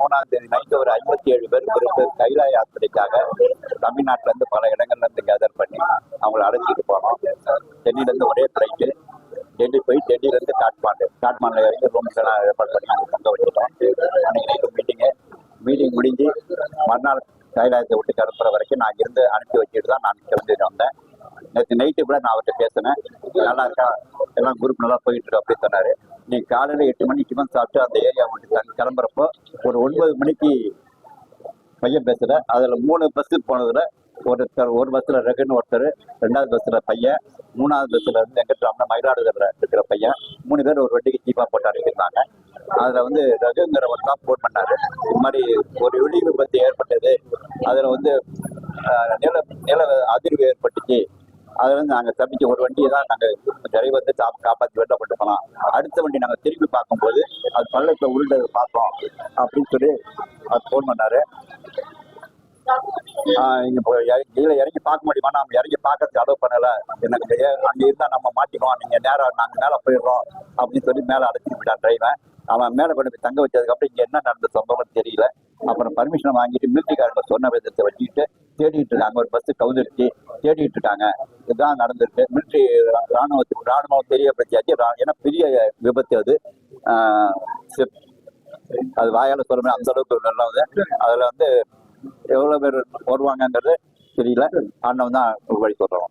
3ஆம் தேதி நைட்டு ஒரு 57 பேர் குரூப் கைலாய யாத்திரைக்காக தமிழ்நாட்டுல இருந்து பல இடங்கள்ல இருந்து கேதர் பண்ணி அவங்களை அழைச்சிட்டு போனோம். டெல்லியில இருந்து ஒரே ஃபிளைட்டு டெல்லி போய் டெல்லியில இருந்து காட்மாண்டுல இறங்கி ரூம்ஸ் எல்லாம் ஏற்பாடு பண்ணி அங்கே தங்க வச்சுட்டோம். அன்னைக்கு நைட்டு மீட்டிங் முடிஞ்சு மறுநாள் கைலாயத்தை விட்டு கிளம்புற வரைக்கும் நான் இருந்து அனுப்பி வச்சுட்டு தான் நான் கிளம்பிட்டு வந்தேன். நேற்று நைட்டு கூட நான் அவர்கிட்ட பேசினேன். நல்லா இருக்கா, எல்லாம் குரூப் நல்லா போயிட்டு இருக்கு அப்படின்னு சொன்னாரு. நீ காலையில 8 மணிக்கு டிஃபன் சாப்பிட்டு அந்த ஏரியா விட்டு கிளம்புறப்போ ஒரு 9 மணிக்கு பையன் பேசுற. அதுல 3 பஸ் போனதுல ஒரு பஸ்ல ரகுன்னு ஒருத்தர், 2வது பஸ்ல பையன், 3வது பஸ்ல இருந்து வெங்கட்ராமன் மயிலாடுதுறை இருக்கிற பையன், 3 பேர் ஒரு வண்டிக்கு சீப்பா போட்டு அனுப்பியிருந்தாங்க. அதுல ரகுங்கிறவர் தான் போன் பண்ணாரு. இது மாதிரி ஒரு வெடி விபத்து ஏற்பட்டது, அதுல நில அதிர்வு ஏற்பட்டுச்சு, அதுல இருந்து நாங்க தப்பிச்சு ஒரு வண்டியை தான் நாங்க டிரைவர் வந்து காப்பாற்றி வெளில கொண்டு போனோம். அடுத்த வண்டி நாங்க திரும்பி பார்க்கும்போது அது பள்ளத்துல உருண்டது பார்த்தோம் அப்படின்னு சொல்லி அது போன் பண்ணாரு. கீழே இறங்கி பார்க்க முடியுமா, நம்ம இறங்கி பார்க்கறதுக்கு அலோவ் பண்ணல, எனக்கு அங்க இருந்தா நம்ம மாட்டிக்குவோம், நீங்க நேரம் நாங்க மேல போயிடுறோம் அப்படின்னு சொல்லி மேல அழைச்சிட்டு போயிட்டான் டிரைவன். அவன் மேல கொண்டு போய் தங்க வச்சதுக்கு அப்புறம் இங்க என்ன நடந்த சம்பவம் தெரியல. அப்புறம் பர்மிஷன் வாங்கிட்டு மிலிட்டரிக்காரங்க சொன்ன விதத்தை வச்சுக்கிட்டு தேடிட்டு இருக்காங்க. ஒரு பஸ் கவுந்துருச்சு, தேடிட்டு இருக்காங்க. இதுதான் நடந்திருக்கு. மிலிட்டரி ராணுவம் தெரியப்படுத்தியாச்சு. ஏன்னா பெரிய விபத்து அது வாயால சொல்ல அந்த அளவுக்கு நல்லது. அதுல எவ்வளவு பேர் வருவாங்கன்றது தெரியல. அண்ணன் தான் வழி சொல்றோம்.